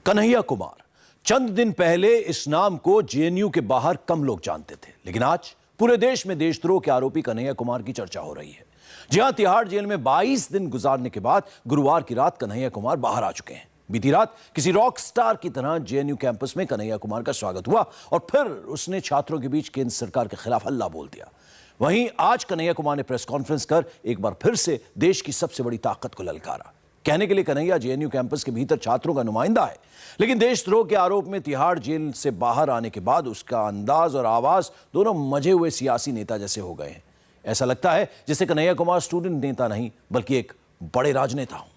कन्हैया कुमार। चंद दिन पहले इस नाम को जेएनयू के बाहर कम लोग जानते थे, लेकिन आज पूरे देश में देशद्रोह के आरोपी कन्हैया कुमार की चर्चा हो रही है। जी हां, तिहाड़ जेल में 22 दिन गुजारने के बाद गुरुवार की रात कन्हैया कुमार बाहर आ चुके हैं। बीती रात किसी रॉक स्टार की तरह जेएनयू कैंपस में कन्हैया कुमार का स्वागत हुआ और फिर उसने छात्रों के बीच केंद्र सरकार के खिलाफ हल्ला बोल दिया। वहीं आज कन्हैया कुमार ने प्रेस कॉन्फ्रेंस कर एक बार फिर से देश की सबसे बड़ी ताकत को ललकारा। कहने के लिए कन्हैया जेएनयू कैंपस के भीतर छात्रों का नुमाइंदा है, लेकिन देशद्रोह के आरोप में तिहाड़ जेल से बाहर आने के बाद उसका अंदाज और आवाज दोनों मजे हुए सियासी नेता जैसे हो गए हैं। ऐसा लगता है जैसे कन्हैया कुमार स्टूडेंट नेता नहीं बल्कि एक बड़े राजनेता हों।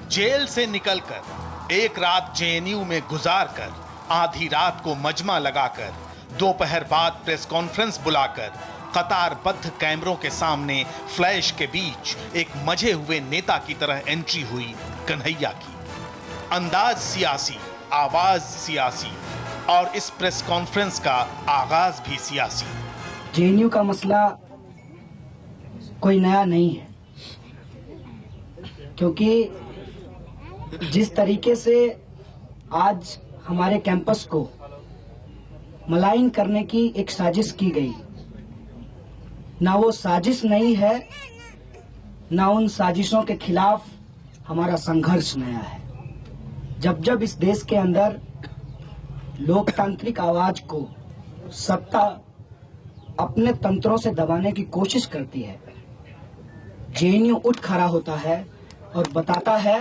जेल से निकलकर एक रात जेएनयू में गुजारकर आधी रात को मजमा लगाकर दोपहर बाद प्रेस कॉन्फ्रेंस बुलाकर कतारबद्ध कैमरों के सामने फ्लैश के बीच एक मजे हुए नेता की तरह एंट्री हुई कन्हैया की। अंदाज सियासी, आवाज सियासी और इस प्रेस कॉन्फ्रेंस का आगाज भी सियासी। जेएनयू का मसला कोई नया नहीं है, क्योंकि जिस तरीके से आज हमारे कैंपस को मलाइन करने की एक साजिश की गई, ना वो साजिश नहीं है, ना उन साजिशों के खिलाफ हमारा संघर्ष नया है। जब जब इस देश के अंदर लोकतांत्रिक आवाज को सत्ता अपने तंत्रों से दबाने की कोशिश करती है, जेएनयू उठ खड़ा होता है और बताता है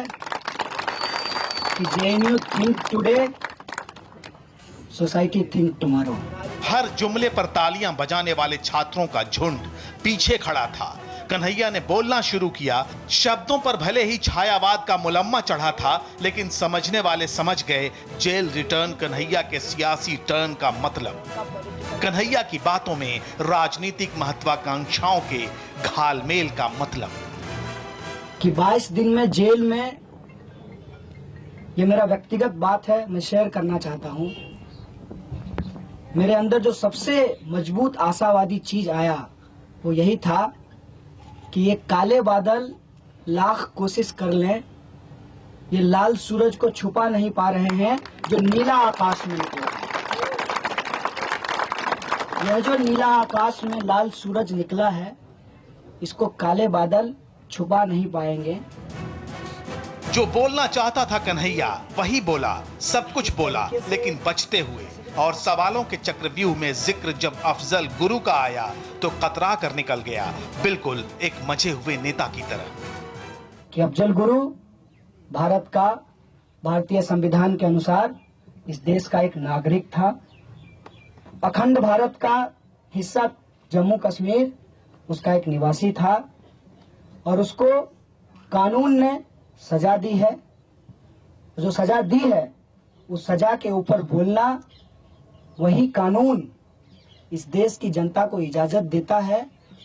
कि JNU think today, society think tomorrow. हर जुमले पर तालियां बजाने वाले छात्रों का झुंड पीछे खड़ा था। कन्हैया ने बोलना शुरू किया। शब्दों पर भले ही छायावाद का मुलम्मा चढ़ा था, लेकिन समझने वाले समझ गए जेल रिटर्न कन्हैया के सियासी टर्न का मतलब। कन्हैया की बातों में राजनीतिक महत्वाकांक्षाओं के घालमेल का मतलब। कि 22 दिन में जेल में, ये मेरा व्यक्तिगत बात है, मैं शेयर करना चाहता हूं। मेरे अंदर जो सबसे मजबूत आशावादी चीज आया वो यही था कि ये काले बादल लाख कोशिश कर लें, ये लाल सूरज को छुपा नहीं पा रहे हैं जो नीला आकाश में निकला है। यह जो नीला आकाश में लाल सूरज निकला है, इसको काले बादल छुपा नहीं पाएंगे। जो बोलना चाहता था कन्हैया वही बोला, सब कुछ बोला, लेकिन बचते हुए। और सवालों के चक्रव्यूह में जिक्र जब अफजल गुरु का आया तो कतरा कर निकल गया, बिल्कुल एक मजे हुए नेता की तरह। कि अफजल गुरु भारत का, भारतीय संविधान के अनुसार इस देश का एक नागरिक था। अखंड भारत का हिस्सा जम्मू कश्मीर उसका एक निवासी था और उसको कानून ने सजा दी है। जो सजा दी है उस सजा के ऊपर बोलना, वही कानून इस देश की जनता को इजाजत देता है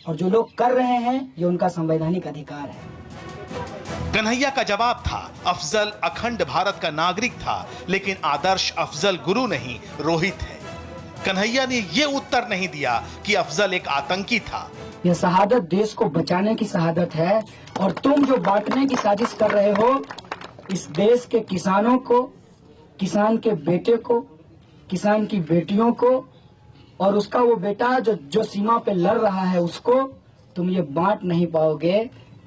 और जो लोग कर रहे हैं ये उनका संवैधानिक अधिकार है। कन्हैया का जवाब था, अफजल अखंड भारत का नागरिक था, लेकिन आदर्श अफजल गुरु नहीं, रोहित है। कन्हैया ने ये उत्तर नहीं दिया कि अफजल एक आतंकी था। यह शहादत देश को बचाने की शहादत है और तुम जो बांटने की साजिश कर रहे हो, इस देश के किसानों को, किसान के बेटे को, किसान की बेटियों को और उसका वो बेटा जो सीमा पे लड़ रहा है, उसको तुम ये बांट नहीं पाओगे,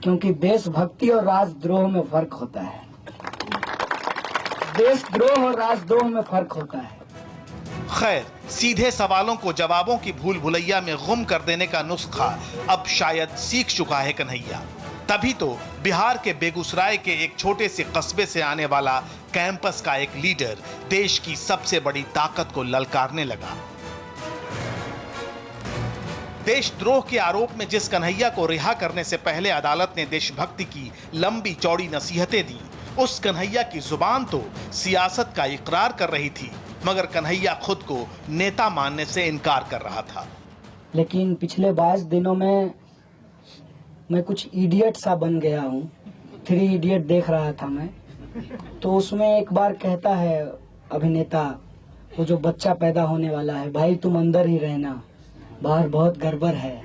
क्योंकि देशभक्ति और राजद्रोह में फर्क होता है। देशद्रोह और राजद्रोह में फर्क होता है। खैर, सीधे सवालों को जवाबों की भूल भुलैया में गुम कर देने का नुस्खा अब शायद सीख चुका है कन्हैया। तभी तो बिहार के बेगूसराय के एक छोटे से कस्बे से आने वाला कैंपस का एक लीडर देश की सबसे बड़ी ताकत को ललकारने लगा। देशद्रोह के आरोप में जिस कन्हैया को रिहा करने से पहले अदालत ने देशभक्ति की लंबी चौड़ी नसीहतें दी, उस कन्हैया की जुबान तो सियासत का इकरार कर रही थी, मगर कन्हैया खुद को नेता मानने से इनकार कर रहा था। लेकिन पिछले 22 दिनों में मैं कुछ इडियट सा बन गया हूँ। 3 इडियट देख रहा था मैं, तो उसमें एक बार कहता है अभिनेता, वो जो बच्चा पैदा होने वाला है, भाई तुम अंदर ही रहना, बाहर बहुत गड़बड़ है।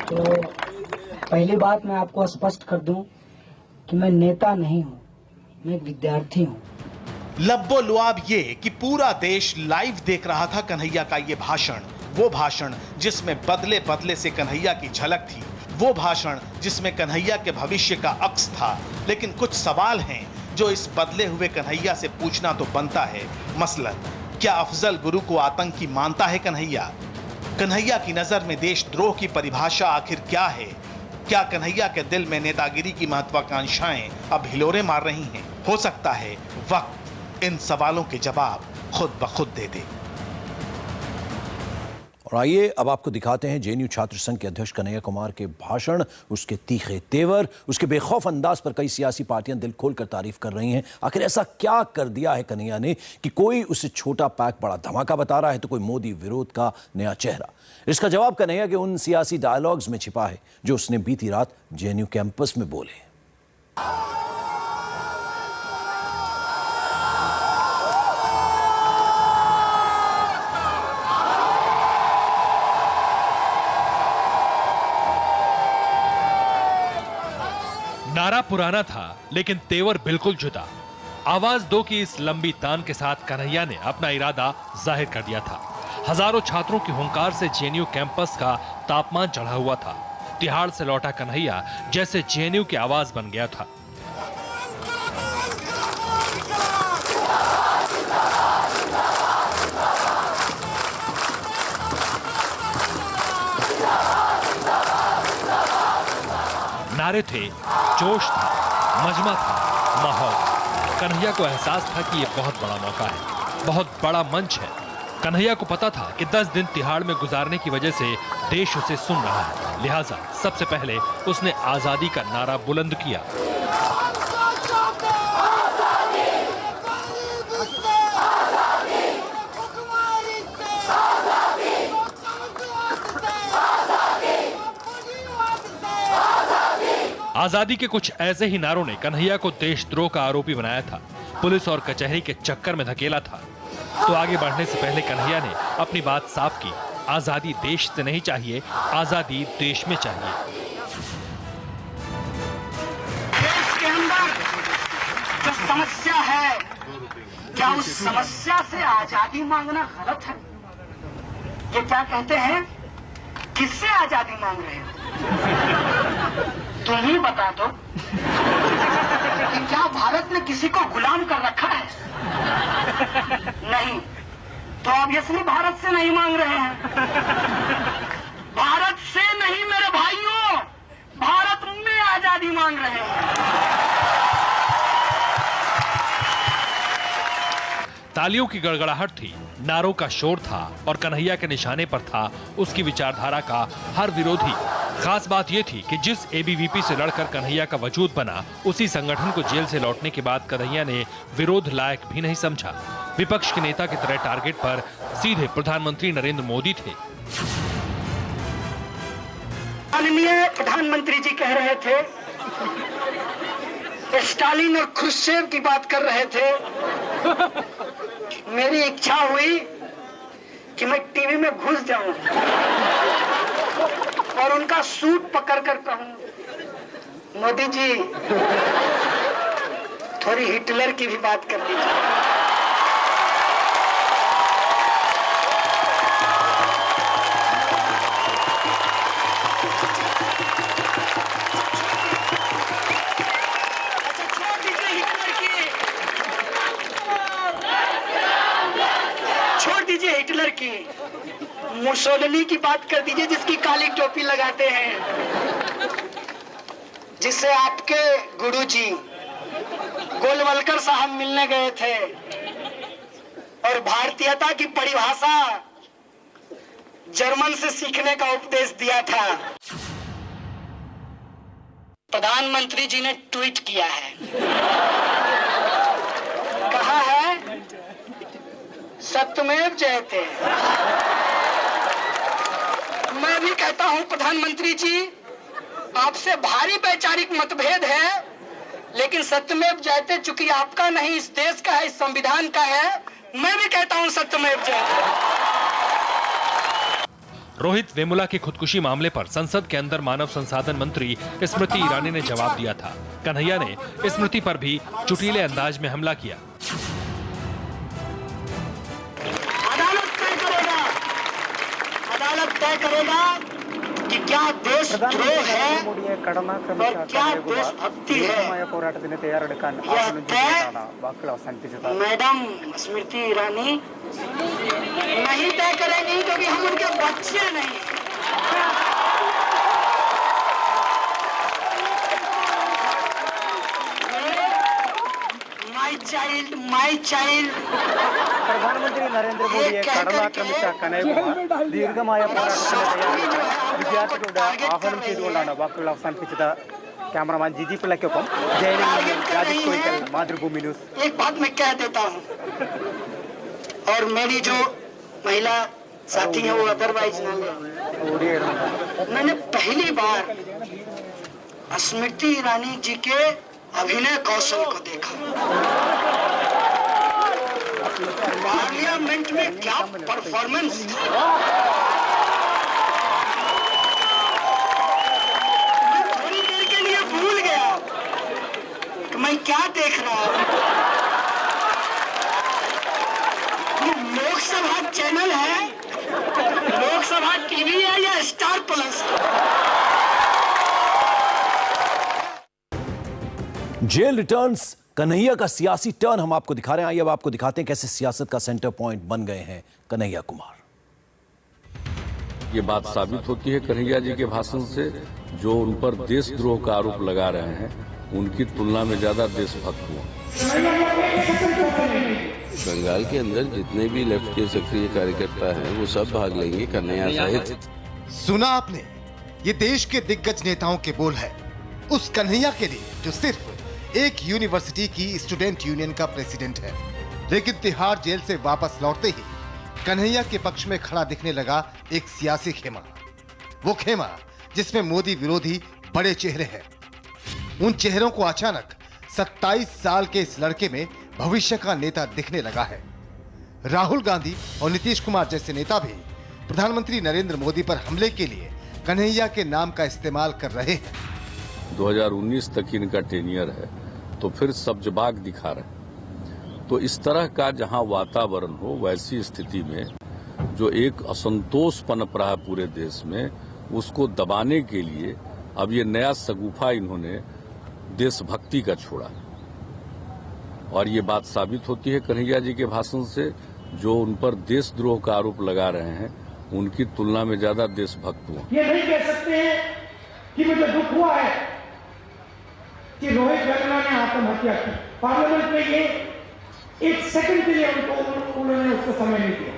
तो पहली बात मैं आपको स्पष्ट कर दूं कि मैं नेता नहीं हूँ, मैं एक विद्यार्थी हूँ। लब्बो लुआब ये कि पूरा देश लाइव देख रहा था कन्हैया का ये भाषण, वो भाषण जिसमें बदले बदले से कन्हैया की झलक थी, वो भाषण जिसमें कन्हैया के भविष्य का अक्स था। लेकिन कुछ सवाल हैं जो इस बदले हुए कन्हैया से पूछना तो बनता है। मसलन, क्या अफजल गुरु को आतंकी मानता है कन्हैया? कन्हैया की नजर में देशद्रोह की परिभाषा आखिर क्या है? क्या कन्हैया के दिल में नेतागिरी की महत्वाकांक्षाएं अब हिलोरे मार रही हैं? हो सकता है वक्त इन सवालों के जवाब खुद ब खुद दे दे। और आइए अब आपको दिखाते हैं जेएनयू छात्र संघ के अध्यक्ष कन्हैया कुमार के भाषण, उसके तीखे तेवर, उसके बेखौफ अंदाज पर कई सियासी पार्टियां दिल खोलकर तारीफ कर रही हैं। आखिर ऐसा क्या कर दिया है कन्हैया ने कि कोई उसे छोटा पैक बड़ा धमाका बता रहा है तो कोई मोदी विरोध का नया चेहरा। इसका जवाब कन्हैया के उन सियासी डायलॉग्स में छिपा है जो उसने बीती रात जेएनयू कैंपस में बोले। नारा पुराना था लेकिन तेवर बिल्कुल जुदा। आवाज दो की इस लंबी तान के साथ कन्हैया ने अपना इरादा जाहिर कर दिया था। हजारों छात्रों की हुंकार से जेएनयू कैंपस का तापमान चढ़ा हुआ था। तिहाड़ से लौटा कन्हैया जैसे जेएनयू की आवाज बन गया था। नारे थे, जोश था, मजमा था, माहौल। कन्हैया को एहसास था कि यह बहुत बड़ा मौका है, बहुत बड़ा मंच है। कन्हैया को पता था कि 10 दिन तिहाड़ में गुजारने की वजह से देश उसे सुन रहा है, लिहाजा सबसे पहले उसने आजादी का नारा बुलंद किया। आजादी के कुछ ऐसे ही नारों ने कन्हैया को देशद्रोह का आरोपी बनाया था, पुलिस और कचहरी के चक्कर में धकेला था। तो आगे बढ़ने से पहले कन्हैया ने अपनी बात साफ की, आजादी देश से नहीं चाहिए, आजादी देश में चाहिए। देश के अंदर जो समस्या है, क्या उस समस्या से आजादी मांगना गलत है? ये क्या कहते हैं, किससे आजादी मांग रहे हो? तुम ही बता दो कि क्या भारत ने किसी को गुलाम कर रखा है? नहीं, तो ऑब्वियसली भारत से नहीं मांग रहे हैं। भारत से नहीं मेरे भाइयों, भारत में आजादी मांग रहे हैं। तालियों की गड़गड़ाहट थी, नारों का शोर था और कन्हैया के निशाने पर था उसकी विचारधारा का हर विरोधी। खास बात यह थी कि जिस एबीवीपी से लड़कर कन्हैया का वजूद बना, उसी संगठन को जेल से लौटने के बाद कन्हैया ने विरोध लायक भी नहीं समझा। विपक्ष के नेता की तरह टारगेट पर सीधे प्रधानमंत्री नरेंद्र मोदी थे। माननीय प्रधानमंत्री जी कह रहे थे, स्टालिन और क्रुश्चेव की बात कर रहे थे। मेरी इच्छा हुई कि मैं टीवी में घुस जाऊं और उनका सूट पकड़ कर कहूं, मोदी जी थोड़ी हिटलर की भी बात कर लीजिए। हिटलर की, मुसोलिनी की बात कर दीजिए जिसकी काली टोपी लगाते हैं, जिससे आपके गुरुजी गोलवलकर साहब मिलने गए थे और भारतीयता की परिभाषा जर्मन से सीखने का उपदेश दिया था। प्रधानमंत्री जी ने ट्वीट किया है, कहा है सत्यमेव जयते। मैं भी कहता हूं प्रधानमंत्री जी, आपसे भारी वैचारिक मतभेद है, लेकिन सत्यमेव जयते चूंकि आपका नहीं इस देश का है, इस संविधान का है, मैं भी कहता हूं सत्यमेव जयते। रोहित वेमुला की खुदकुशी मामले पर संसद के अंदर मानव संसाधन मंत्री स्मृति ईरानी ने जवाब दिया था। कन्हैया ने स्मृति पर भी चुटीले अंदाज में हमला किया। अदालत तय करेगा कि क्या देशद्रोह है और क्या देशभक्ति है। यह तय मैडम स्मृति ईरानी नहीं तय करेंगी, क्योंकि हम उनके बच्चे नहीं। My child. प्रधानमंत्री नरेंद्र मोदी കടന്നാക്രമിച്ച കനയ്യകുമാർ ദീർഘമായ പോരാട്ടത്തിന് തയ്യാറാണ്. വിദ്യാർത്ഥികളുടെ ആഹ്വാനം ചെയ്തുകൊണ്ടാണ് വാക്കുകൾ അവസാനിപ്പിച്ചത്. कैमरामैन जीजी पिल्लैക്കൊപ്പം राजेश कोइकल, मातृभूमि न्यूज। एक बात मैं कह देता हूँ, और मेरी जो महिला साथी है वो अदरवाइज ना ले। मैंने पहली बार स्मृति ईरानी जी के अभिनय कौशल को देखा। पार्लियामेंट में क्या परफॉर्मेंस था। मैं थोड़ी देर के लिए भूल गया कि मैं क्या देख रहा हूँ। ये लोकसभा चैनल है, लोकसभा टीवी है या स्टार प्लस है। जेल रिटर्न्स, कन्हैया का सियासी टर्न हम आपको दिखा रहे हैं। आइए अब आपको दिखाते हैं कैसे सियासत का सेंटर पॉइंट बन गए हैं कन्हैया कुमार। ये बात साबित होती है कन्हैया जी के भाषण से, जो उन पर देशद्रोह का आरोप लगा रहे हैं उनकी तुलना में ज्यादा देशभक्त हुआ। बंगाल के अंदर जितने भी लेफ्ट के सक्रिय कार्यकर्ता हैं वो सब भाग लेंगे कन्हैया सहित। सुना आपने, ये देश के दिग्गज नेताओं के बोल है उस कन्हैया के लिए जो सिर्फ एक यूनिवर्सिटी की स्टूडेंट यूनियन का प्रेसिडेंट है, लेकिन तिहाड़ जेल से वापस लौटते ही कन्हैया के पक्ष में खड़ा दिखने लगा एक सियासी खेमा। वो खेमा जिसमें मोदी विरोधी बड़े चेहरे हैं। उन चेहरों को अचानक 27 साल के इस लड़के में भविष्य का नेता दिखने लगा है। राहुल गांधी और नीतीश कुमार जैसे नेता भी प्रधानमंत्री नरेंद्र मोदी पर हमले के लिए कन्हैया के नाम का इस्तेमाल कर रहे हैं। 2019 तक इनका टेनियर है, तो फिर सब्जबाग दिखा रहे। तो इस तरह का जहां वातावरण हो, वैसी स्थिति में जो एक असंतोष पनप रहा पूरे देश में, उसको दबाने के लिए अब ये नया सगुफा इन्होंने देशभक्ति का छोड़ा। और ये बात साबित होती है कन्हैया जी के भाषण से, जो उन पर देशद्रोह का आरोप लगा रहे हैं उनकी तुलना में ज्यादा देशभक्त हुआ। ये नहीं कह सकते हैं कि मुझे दुख हुआ है कि रोहित वेमुला ने आत्महत्या की। पार्लियामेंट में ये एक सेकंड के लिए उन्होंने उसको समय नहीं दिया।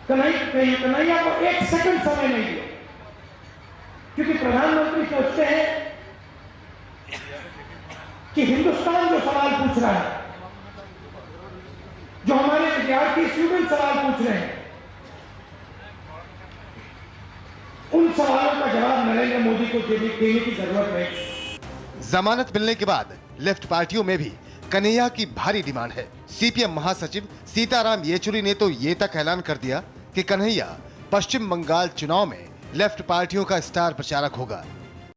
कन्हैया को एक सेकंड समय नहीं दिया, क्योंकि प्रधानमंत्री सोचते हैं कि हिंदुस्तान जो सवाल पूछ रहा है, जो हमारे विद्यार्थी स्टूडेंट सवाल पूछ रहे हैं, उन सवालों का जवाब नरेंद्र मोदी को देने की जरूरत है। जमानत मिलने के बाद लेफ्ट पार्टियों में भी कन्हैया की भारी डिमांड है। सीपीएम महासचिव सीताराम येचुरी ने तो ये तक ऐलान कर दिया कि कन्हैया पश्चिम बंगाल चुनाव में लेफ्ट पार्टियों का स्टार प्रचारक होगा।